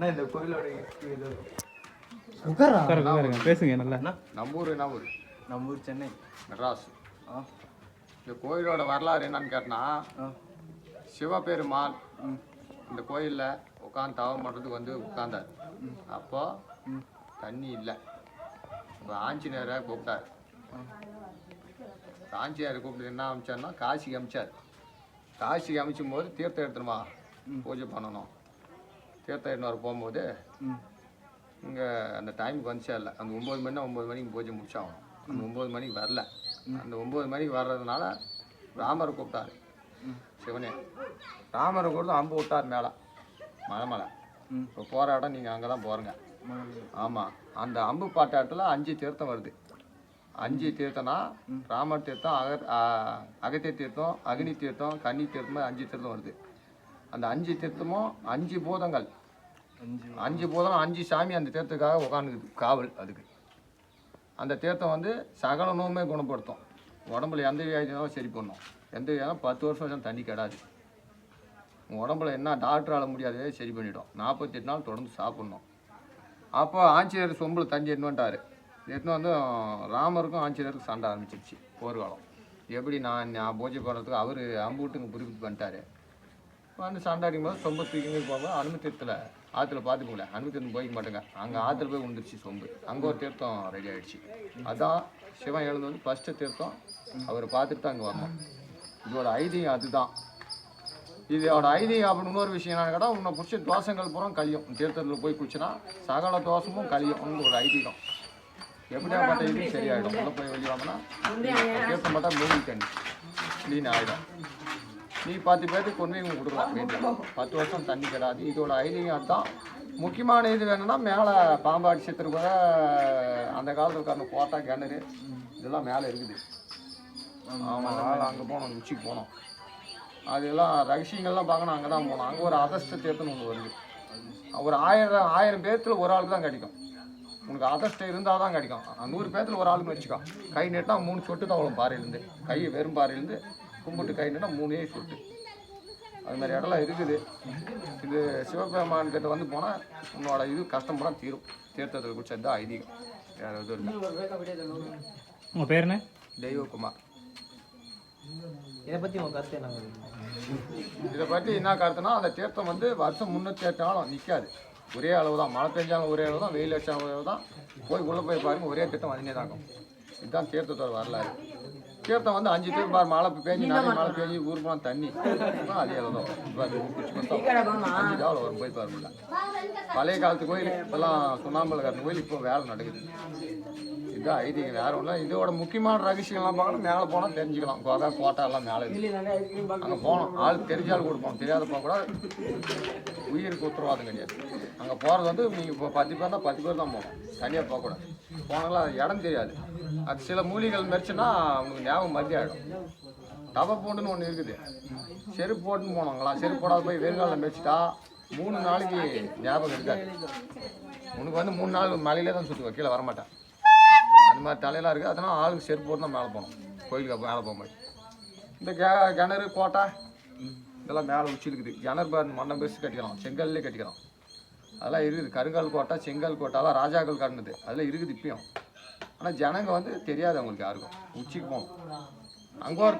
இந்த கோயிலோட பேசுங்க நல்லா. நம்ம ஊர் சென்னை மெட்ராஸ். இந்த கோயிலோட வரலாறு என்னன்னு கேட்டனா, சிவபெருமான் இந்த கோயிலில் உட்காந்து தவம் பண்ணுறதுக்கு வந்து உட்கார்ந்தார். அப்போ தண்ணி இல்லை. இப்போ ஆஞ்சநேயரை கூப்பிட்டார். ஆஞ்சநேயரை கூப்பிட்டு என்ன அமைச்சார்னா காசிக்கு அமைச்சார். காசிக்கு அமைச்சும் போது தீர்த்தம் எடுத்துணுமா பூஜை பண்ணணும். தீர்த்தம் எடுத்து போகும்போது இங்கே அந்த டைமுக்கு வந்துச்சா இல்லை. அந்த 9 மணினா 9 மணிக்கு பூஜை முடிச்சாகணும். அந்த 9 மணிக்கு வரல. அந்த 9 மணிக்கு வர்றதுனால ராமரை கூப்பிட்டாரு. சிவனே ராமரை கூப்பிட்டு அம்பு விட்டார் மேலே மலை. இப்போ போகிற இடம் நீங்கள் அங்கே தான் போகிறீங்க. ஆமாம், அந்த அம்பு பாட்டாட்டத்தில் 5 தீர்த்தம் வருது. 5 தீர்த்தம்னா ராமர் தீர்த்தம், அகத்திய தீர்த்தம், அக்னி தீர்த்தம், கன்னி தீர்த்தம், 5 தீர்த்தம் வருது. அந்த 5 தீர்த்தமும் 5 பூதங்கள், 5 பூதம் 5 சாமி அந்த தீர்த்தத்துக்காக உட்காந்துக்குது காவல். அதுக்கு அந்த தீர்த்தம் வந்து சகல நோயுமே குணப்படுத்தும். உடம்புல எந்த வியாதினாலும் சரி பண்ணும். எந்த வியாதியும் 10 வருஷம் தண்ணி கிடாது. உங்கள் உடம்புல என்ன டாக்டரால் முடியாதே சரி பண்ணிவிடும். 48 நாள் தொடர்ந்து சாப்பிட்ணும். அப்போ ஆஞ்சநேயர் சொம்பில் தண்ணி எடுத்துட்டார். எடுத்துன்னு வந்து ராமருக்கும் ஆஞ்சநேயருக்கும் சண்டை ஆரம்பிச்சிருச்சு போர்க்காலம். எப்படி நான் பூஜை பண்ணுறதுக்கு அவர் அம்பு விட்டு இங்கே புரிவிட்டு பண்ணிட்டாரு. வந்து சண்டை அடிக்கும்போது சொம்பு தூக்கிங்க போகும்போது அனுமதி ஆற்றுல பார்த்துக்கல. அனுமதி போய்க்க மாட்டேங்க. அங்கே ஆற்றுல போய் விழுந்துருச்சு சொம்பு. அங்கே ஒரு தீர்த்தம் ரெடி ஆகிடுச்சு. அதான் சிவன் எழுந்து வந்து ஃபஸ்ட்டு தீர்த்தம் அவரை பார்த்துட்டு தான் அங்கே வரணும். இதோட ஐதீகம் அதுதான். இதோட ஐதீகம் அப்படின்னு இன்னொரு விஷயம் என்னன்னு கேட்டால், உன்னை பிடிச்ச தோஷங்கள் பூரா கழியும். தீர்த்தத்தில் போய் குடிச்சுன்னா சகல தோஷமும் கழியும். ஒரு ஐதீகம். எப்படியாப்பட்ட இதுவும் சரியாயிடும். உள்ள போய் வெளியே வாங்கினா தீர்த்தம் பார்த்தா மூழ்கி தண்ணி க்ளீன் ஆகிடும். நீ 10 பேருக்கு கொண்டு போய் கொடுக்கலாம் வீட்டில். 10 வருஷம் தண்ணி கிடாது. இதோட ஐதீகம் அதுதான். முக்கியமான இது வேணும்னா மேலே பாம்பாடி சித்திர கூட அந்த காலத்தில் உட்காந்து கோட்டா கிணறு இதெல்லாம் மேலே இருக்குது. ஆமாம், அங்கே போனோம், உச்சிக்கு போனோம். அதெல்லாம் ரகசியங்கள்லாம் பார்க்கணும். அங்கே தான் போனோம். அங்கே ஒரு அதர்ஷ்ட தீர்த்தம்னு ஒன்று வருது. ஒரு 1000 பேர்த்தில் ஒரு ஆளுக்கு தான் கிடைக்கும். உனக்கு அதர்ஷ்டம் இருந்தால் தான் கிடைக்கும். 100 பேர்த்தில் ஒரு ஆளுக்கு வச்சுக்கோ. கை நெட்டா 3 சொட்டு தான் அவ்வளோ பாறையிலேருந்து. கை வெறும் பாறையிலேருந்து கும்பிட்டு கை நெட்டா 3 சொட்டு. அது மாதிரி இடம்லாம் இருக்குது. இது சிவபெருமான் கிட்ட வந்து போனால் உன்னோட இது கஷ்டப்பட தீரும். தீர்த்தத்தில் குடிச்சது தான் ஐதீகம். வேறு எதுவும் இல்லை. உங்கள் பேர் என்ன? தெய்வகுமார். இதை பற்றி உங்கள் கருத்து என்ன? இதை பற்றி என்ன கருத்துனா, அந்த தீர்த்தம் வந்து வருஷம் 308 நாளும் நிற்காது. ஒரே அளவு தான். மழை பெஞ்சாலும் ஒரே அளவு தான், வெயில் அடிச்சாலும் ஒரே அளவு தான். போய் உள்ளே போய் பாருங்க, ஒரே தீர்த்தம் வந்துனே தாக்கும். இதுதான் தீர்த்தத்தோட வரலாறு. தீர்த்தம் வந்து 5 தீர்த்தம் பாரு. மழை பெஞ்சு நிறைய மழை பெஞ்சு ஊர் போனால் தண்ணி அதே அளவு தான். 5 தான் வரும். போய் பாருங்க. பழைய காலத்து கோயில் இப்போல்லாம் சுண்ணாம்பல் காட்டு கோயில் இப்போ வேலை நடக்குது. இதுதான் ஐதீகம். வேறு ஒன்றும். இதோட முக்கியமான ரகசியம்லாம் பார்க்கணும். மேலே போனால் தெரிஞ்சுக்கலாம். கோட்டா எல்லாம் மேலே இருக்குது. அங்கே போனோம். ஆள் தெரிஞ்சாலும் கொடுப்போம். தெரியாதப்போ கூட உயிருக்கு உத்தரவாதம் கிடையாது. அங்கே போகிறது வந்து நீங்கள் இப்போ 10 பேர் தான் 10 பேர் தான் போகணும். தனியாக போகக்கூடாது. போனாலும் அது இடம் தெரியாது. அது சில மூலிகள் மெரிச்சுன்னா உங்களுக்கு ஞாபகம் மருதி ஆகிடும். டபை பூண்டுன்னு ஒன்று இருக்குது. செருப்பு போட்டுன்னு போனோங்களா. செருப்பு போடாத போய் வெறுங்காலில் மெரிச்சிட்டா 3 நாளைக்கு ஞாபகம் இருக்காது. உனக்கு வந்து 3 நாள் மலையிலே தான் சுற்றுவேன். கீழே வரமாட்டேன். அந்த மாதிரி தலையெல்லாம் இருக்குது. அதனால் ஆளுக்கு செருப்பு போட்டு தான் மேலே போகணும். கோயிலுக்கு மேலே போகும்போது இந்த கிணறு கோட்டை இதெல்லாம் மேலே உச்சி இருக்குது. கிணறு பாரு மண்ணை பெருசு கட்டிக்கிறோம். செங்கல்லே கட்டிக்கிறோம். அதெல்லாம் இருக்குது. கருங்கால் கோட்டை, செங்கல் கோட்டைலாம் ராஜாக்கள் கட்டினது. அதெல்லாம் இருக்குது இப்பயும். ஆனால் ஜனங்க வந்து தெரியாது அவங்களுக்கு யாருக்கும். உச்சிக்கு போகணும். அங்கே ஒரு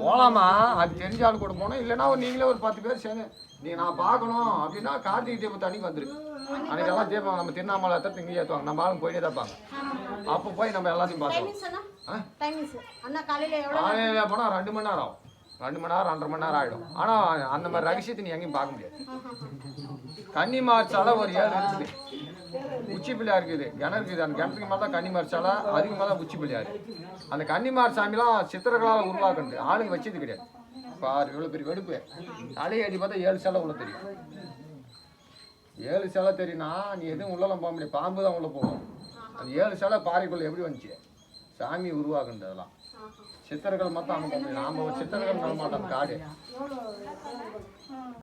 போகலாமா, அது தெரிஞ்ச ஆள் கூட போகணும். இல்லைன்னா நீங்களே ஒரு 10 பேர் சேர்ந்து நீங்கள் நான் பார்க்கணும் அப்படின்னா கார்த்திகை தீபத்து அன்னைக்கு வந்துருக்கு. அன்றைக்கெல்லாம் தீபம் நம்ம திருவண்ணாமலை எடுத்து இங்கே ஏற்றுவாங்க. நம்ம ஆளும் போயிட்டே தான் இருப்பாங்க. அப்போ போய் நம்ம எல்லாத்தையும் பார்க்கலாம். காலையில் போனால் 2 மணி நேரம் ஆகும். 2 மணி நேரம் 2.5 மணி நேரம் ஆகிடும். ஆனால் அந்த மாதிரி ரகசியத்தை நீ எங்கேயும் பார்க்க முடியாது. கன்னிமார்ச்சால ஒரு 7 இருக்குது. உச்சி பிள்ளையா இருக்குது. கிணறு இருக்குது. அந்த கிணத்துக்கு மேலே தான் கன்னிமார்ச்சால, அதுக்கு மேலே தான் உச்சி பிள்ளையாரு. அந்த கன்னிமார் சாமிலாம் சித்திரங்களால் உருவாக்குறது. ஆளுங்க வச்சது கிடையாது. பாரு எவ்வளோ பெரிய வெடுப்பு. தலையை அடி பார்த்தா 7 சிலை உள்ள தெரியும். 7 சிலை தெரியும்னா நீ எதுவும் உள்ளலாம் போக முடியாது. பாம்பு தான் உள்ளே போகும். அந்த 7 சிலை பாறைக்குள்ளே எப்படி வந்துச்சு? சாமி உருவாக்குறது. அதெல்லாம் சித்தர்கள் மட்டும் அவங்க நாம் சித்தர்கள் நட மாட்டோம். காடு